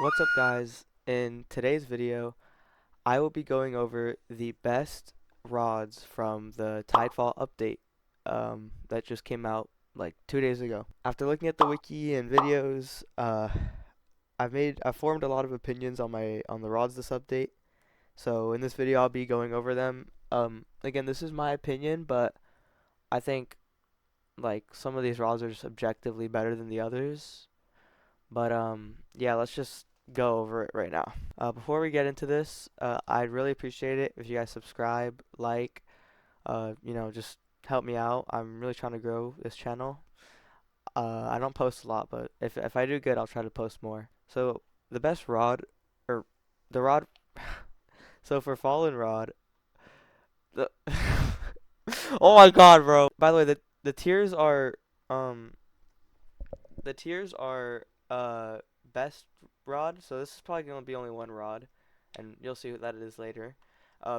What's up, guys? In today's video, I will be going over the best rods from the Tidefall update that just came out like 2 days ago. After looking at the wiki and videos, I formed a lot of opinions on the rods this update. So in this video, I'll be going over them. Again, this is my opinion, but I think like some of these rods are just objectively better than the others. But yeah, let's just go over it right now. Before we get into this, I'd really appreciate it if you guys subscribe, like, just help me out. I'm really trying to grow this channel. I don't post a lot, but if I do good, I'll try to post more. So the best rod, or the rod. So for fallen rod, the oh my god, bro. By the way, the tiers are um the tiers are best rod. So this is probably gonna be only one rod, and you'll see what that is later.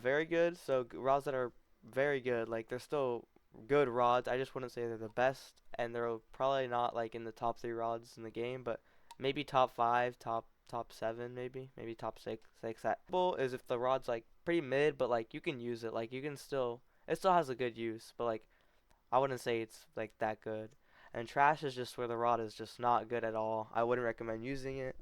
Very good. So rods that are very good, like they're still good rods. I just wouldn't say they're the best, and they're probably not like in the top three rods in the game, but maybe top five, top seven, maybe top six. That is if the rod's like pretty mid, but like you can use it. Like you can still, it still has a good use, but like I wouldn't say it's like that good. And trash is just where the rod is just not good at all. I wouldn't recommend using it,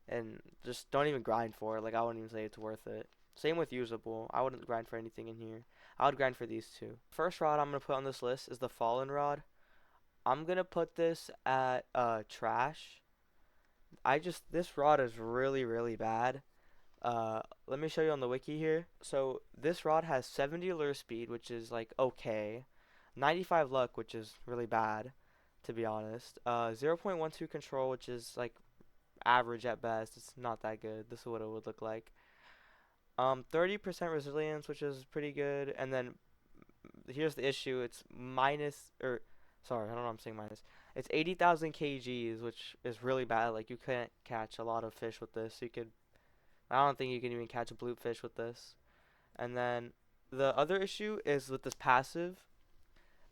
and just don't even grind for it. Like I wouldn't even say it's worth it. Same with usable. I wouldn't grind for anything in here. I would grind for these two. First rod I'm gonna put on this list is the fallen rod. I'm gonna put this at trash. This rod is really bad. Let me show you on the wiki here. So this rod has 70 lure speed, which is like okay, 95 luck, which is really bad, to be honest. 0.12 control, which is like average at best. It's not that good. This is what it would look like. 30% resilience, which is pretty good. And then here's the issue. It's minus, or sorry, I don't know. I'm saying minus. It's 80,000 kgs, which is really bad. Like you can't catch a lot of fish with this. I don't think you can even catch a bluefish with this. And then the other issue is with this passive.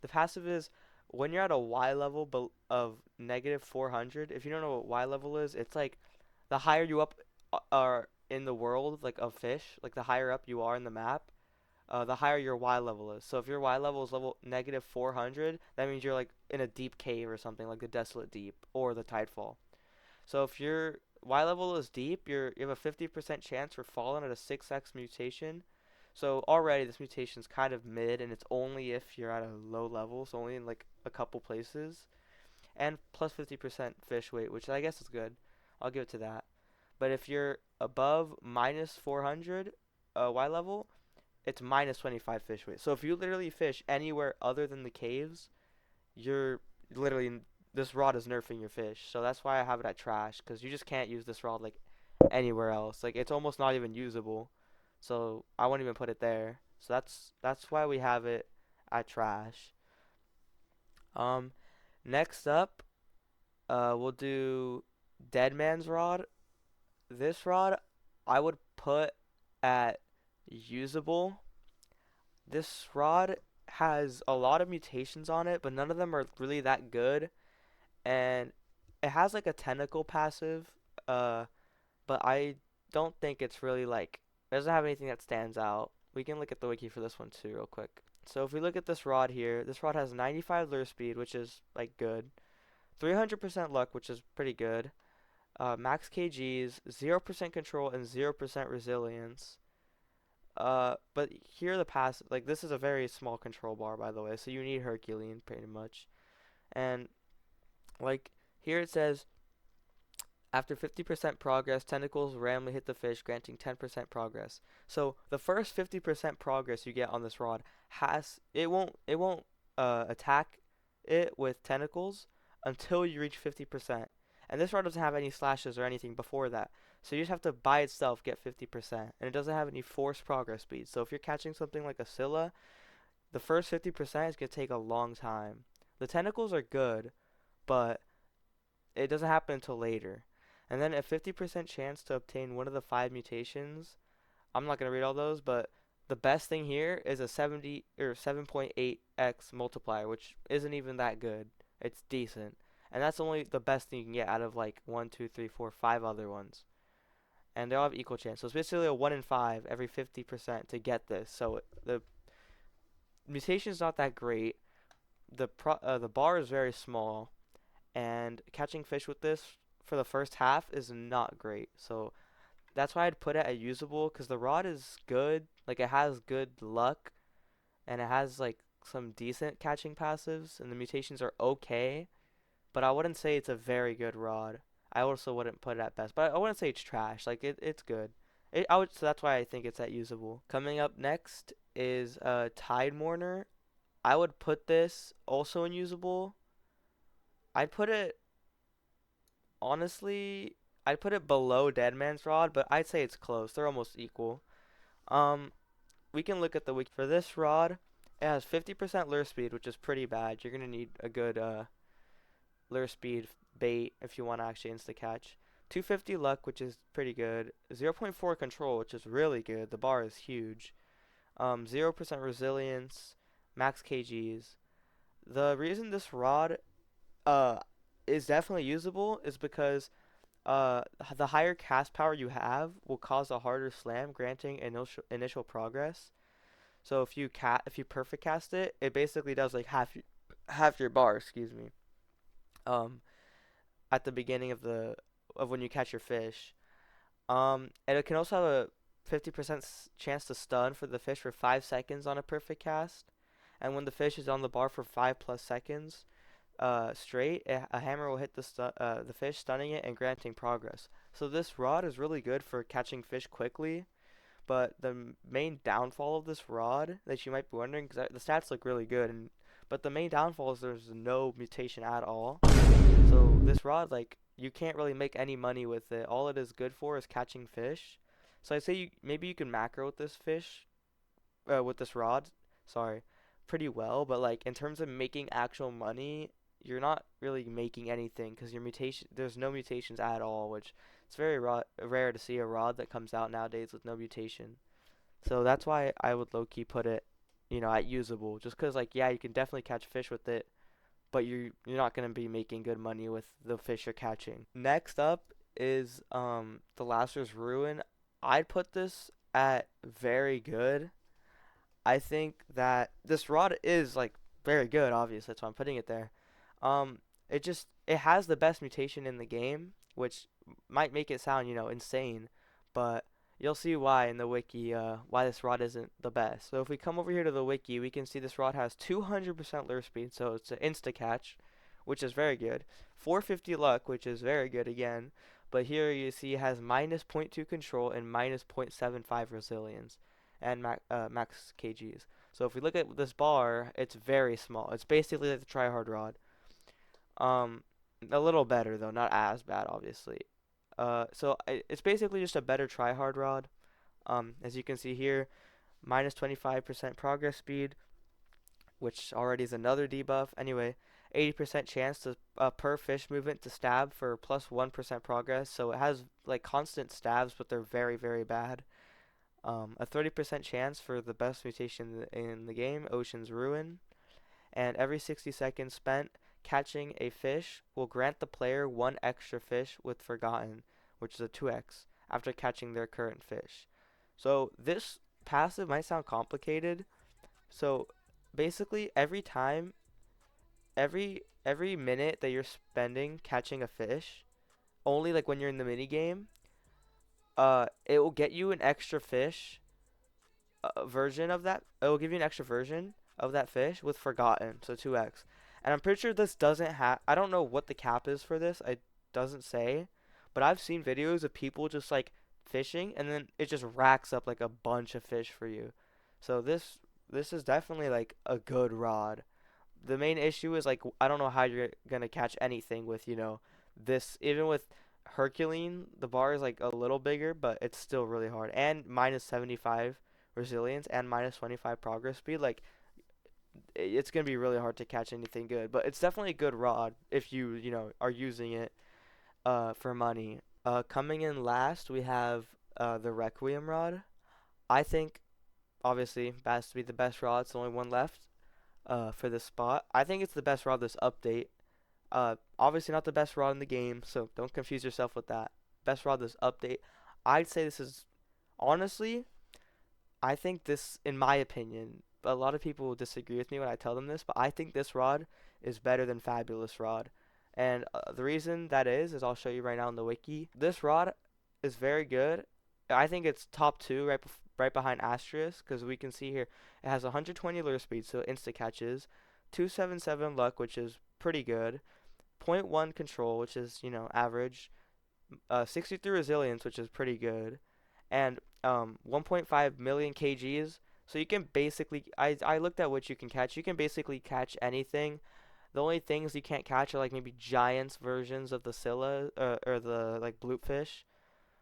The passive is when you're at a Y level of negative 400. If you don't know what Y level is, it's like the higher you up are in the world, like of fish, like the higher up you are in the map, the higher your Y level is. So if your Y level is level negative 400, that means you're like in a deep cave or something, like the Desolate Deep or the Tidefall. So if your Y level is deep, you have a 50% chance for falling at a 6x mutation. So already this mutation is kind of mid, and it's only if you're at a low level, so only in like a couple places. And plus 50% fish weight, which I guess is good. I'll give it to that. But if you're above minus 400 Y level, it's minus 25 fish weight. So if you literally fish anywhere other than the caves, you're literally, this rod is nerfing your fish. So that's why I have it at trash, because you just can't use this rod like anywhere else. Like it's almost not even usable. So I won't even put it there. So that's why we have it at trash. Um, Next up, we'll do Dead Man's Rod. This rod I would put at usable. This rod has a lot of mutations on it, but none of them are really that good. And it has like a tentacle passive, uh, but I don't think it's really like, it doesn't have anything that stands out. We can look at the wiki for this one too, real quick. So if we look at this rod here, this rod has 95 lure speed, which is like good, 300% luck, which is pretty good, max kgs, 0% control, and 0% resilience. But here the pass, like this is a very small control bar, by the way, so you need Herculean pretty much. And like here it says, after 50% progress, tentacles randomly hit the fish, granting 10% progress. So the first 50% progress you get on this rod it won't attack it with tentacles until you reach 50%. And this rod doesn't have any slashes or anything before that. So you just have to by itself get 50%. And it doesn't have any forced progress speed. So if you're catching something like a Scylla, the first 50% is going to take a long time. The tentacles are good, but it doesn't happen until later. And then a 50% chance to obtain one of the 5 mutations. I'm not going to read all those, but the best thing here is a 70 or 7.8x multiplier, which isn't even that good. It's decent. and that's only the best thing you can get out of like one, two, three, four, five other ones, and they all have equal chance. So it's basically a 1 in 5 every 50% to get this. So the mutation is not that great. The bar is very small, and catching fish with this for the first half is not great. So that's why I'd put it at usable, because the rod is good. Like, it has good luck, and it has like some decent catching passives, and the mutations are okay. But I wouldn't say it's a very good rod. I also wouldn't put it at best, but I wouldn't say it's trash. Like, it's good. I would, so that's why I think it's at usable. Coming up next is Tide Mourner. I would put this also in usable. I'd put it honestly. I'd put it below Dead Man's Rod, but I'd say it's close. They're almost equal. Um, we can look at the wiki for this rod. It has 50% lure speed, which is pretty bad. You're gonna need a good lure speed bait if you want to actually insta catch. 250 luck, which is pretty good. 0.4 control, which is really good. The bar is huge. 0% resilience, max kgs. The reason this rod uh is definitely usable is because uh the higher cast power you have will cause a harder slam, granting initial progress. So if you perfect cast it, it basically does like half your bar, excuse me. Um, at the beginning of when you catch your fish. And it can also have a 50% chance to stun for the fish for 5 seconds on a perfect cast. And when the fish is on the bar for 5+ seconds straight, a hammer will hit the fish, stunning it and granting progress. So this rod is really good for catching fish quickly. But the main downfall of this rod that you might be wondering, because the stats look really good, but the main downfall is there's no mutation at all. So this rod, like, you can't really make any money with it. All it is good for is catching fish. So I'd say maybe you can macro with this with this rod, sorry, pretty well. But like in terms of making actual money, you're not really making anything because there's no mutations at all, which it's very rare to see a rod that comes out nowadays with no mutation. So that's why I would low key put it, at usable, just because like yeah, you can definitely catch fish with it, but you're not gonna be making good money with the fish you're catching. Next up is the Lacer's Ruin. I'd put this at very good. I think that this rod is like very good, obviously, that's why I'm putting it there. Um, it has the best mutation in the game, which might make it sound, insane, but you'll see why in the wiki, why this rod isn't the best. So if we come over here to the wiki, we can see this rod has 200% lure speed, so it's an insta catch, which is very good. 450 luck, which is very good again. But here you see it has minus zero point 0.2 control and minus 0.75 resilience and max kgs. So if we look at this bar, it's very small. It's basically like the tryhard rod. Um, a little better though, not as bad, obviously. It's basically just a better tryhard rod. As you can see here, minus 25% progress speed, which already is another debuff. Anyway, 80% chance to per fish movement to stab for plus 1% progress. So it has like constant stabs, but they're very, very bad. A 30% chance for the best mutation in the game, Ocean's Ruin, and every 60 seconds spent catching a fish will grant the player one extra fish with Forgotten, which is a 2x, after catching their current fish. So this passive might sound complicated. So basically every minute that you're spending catching a fish, only like when you're in the mini game, it will get you an extra fish version of that. It will give you an extra version of that fish with Forgotten, so 2x. And I'm pretty sure this doesn't have. I don't know what the cap is for this. It doesn't say, but I've seen videos of people just like fishing, and then it just racks up like a bunch of fish for you. So this is definitely like a good rod. The main issue is like I don't know how you're gonna catch anything with this. Even with Herculean, the bar is like a little bigger, but it's still really hard. And minus 75 resilience and minus 25 progress speed. Like it's gonna be really hard to catch anything good. But it's definitely a good rod if you are using it for money. Coming in last, we have the Requiem rod. I think obviously has to be the best rod. It's the only one left for this spot. I think it's the best rod this update. Obviously not the best rod in the game, so don't confuse yourself with that. Best rod this update. I'd say this is honestly, I think this, in my opinion, a lot of people will disagree with me when I tell them this, but I think this rod is better than Fabulous Rod. And the reason that is I'll show you right now in the wiki. This rod is very good. I think it's top two, right behind Asterisk, because we can see here it has 120 lure speed, so insta catches, 277 luck, which is pretty good, zero point 0.1 control, which is average, 63 resilience, which is pretty good, and 1.5 million kgs. So you can basically, I looked at what you can catch. You can basically catch anything. The only things you can't catch are like maybe giants versions of the Scylla, or the like bloopfish.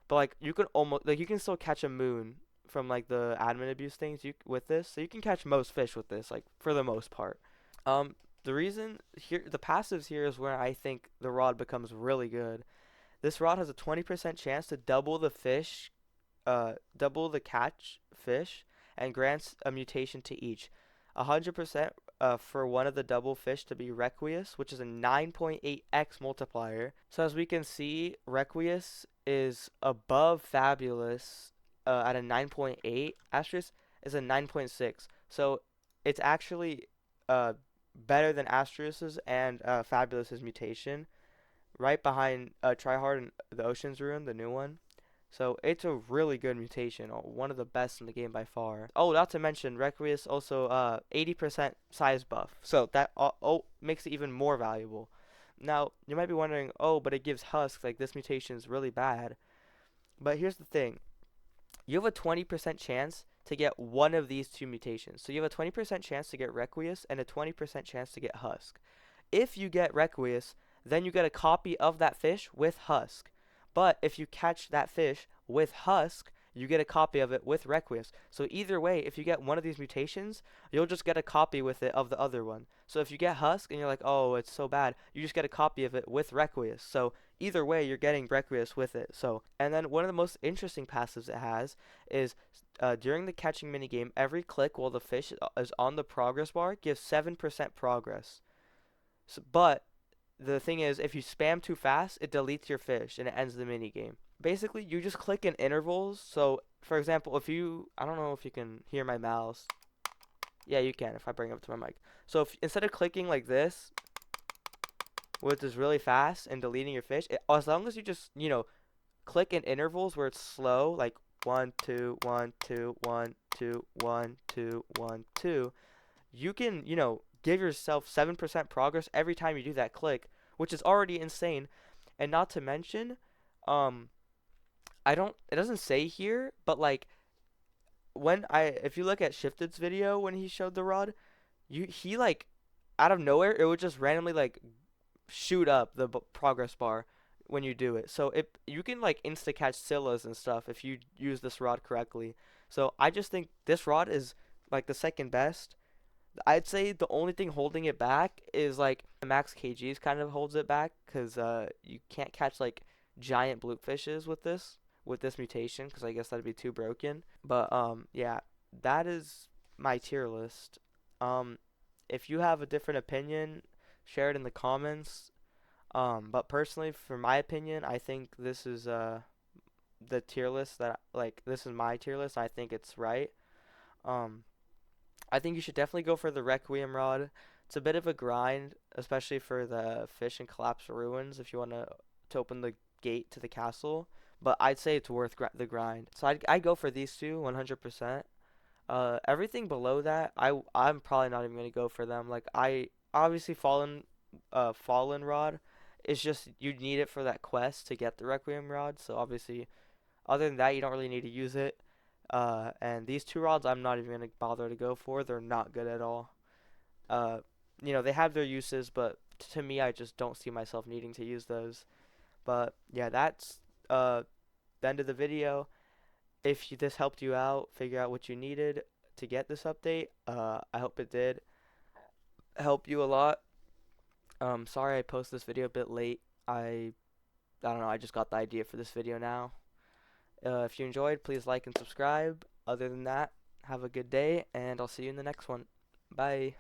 But like you can almost, like, you can still catch a moon from like the admin abuse things with this. So you can catch most fish with this, like for the most part. Um, the reason here, the passives here is where I think the rod becomes really good. This rod has a 20% chance to double the catch fish and grants a mutation to each. 100% for one of the double fish to be Requius, which is a 9.8x multiplier. So as we can see, Requius is above Fabulous at a 9.8. Asterisk is a 9.6. So it's actually uh, better than Asterisk's and Fabulous's mutation, right behind Tryhard and the Ocean's Ruin, the new one. So it's a really good mutation, one of the best in the game by far. Oh, not to mention Requius also 80% size buff, so that makes it even more valuable. Now you might be wondering, oh, but it gives Husk, like this mutation is really bad. But here's the thing: you have a 20% chance to get one of these two mutations. So you have a 20% chance to get Requius and a 20% chance to get Husk. If you get Requius, then you get a copy of that fish with Husk. But if you catch that fish with Husk, you get a copy of it with Requius. So either way, if you get one of these mutations, you'll just get a copy with it of the other one. So if you get Husk and you're like, oh, it's so bad, you just get a copy of it with Requius. So either way, you're getting Requius with it. So, and then one of the most interesting passives it has is during the catching minigame, every click while the fish is on the progress bar gives 7% progress. So, but the thing is, if you spam too fast, it deletes your fish and it ends the mini game. Basically, you just click in intervals. So, for example, if you, I don't know if you can hear my mouse. Yeah, you can if I bring it up to my mic. So, if instead of clicking like this, which is really fast, and deleting your fish, as long as you just, click in intervals where it's slow, like 1, 2, 1, 2, 1, 2, 1, 2, 1, 2, you can, give yourself 7% progress every time you do that click, which is already insane. And not to mention, um, it doesn't say here, but like if you look at Shifted's video when he showed the rod, he like out of nowhere, it would just randomly like shoot up the progress bar when you do it. So you can like insta catch Scyllas and stuff if you use this rod correctly. So I just think this rod is like the second best. I'd say the only thing holding it back is like the max KGs kind of holds it back, because you can't catch like giant bloopfishes with this mutation, because I guess that'd be too broken. But yeah, that is my tier list. Um, if you have a different opinion, share it in the comments. But personally, for my opinion, I think this is the tier list that, like, this is my tier list. I think it's right. Um, I think you should definitely go for the Requiem rod. It's a bit of a grind, especially for the fish and collapse ruins if you want to open the gate to the castle. But I'd say it's worth the grind. So I'd go for these two 100%. Everything below that, I'm probably not even gonna go for them. Like, I obviously Fallen rod is just, you need it for that quest to get the Requiem rod. So obviously, other than that, you don't really need to use it. And these two rods, I'm not even gonna bother to go for. They're not good at all. Uh, they have their uses, but to me, I just don't see myself needing to use those. But yeah, that's the end of the video. If this helped you out, figure out what you needed to get this update, I hope it did help you a lot. Sorry I posted this video a bit late. I don't know, I just got the idea for this video now. If you enjoyed, please like and subscribe. Other than that, have a good day, and I'll see you in the next one. Bye.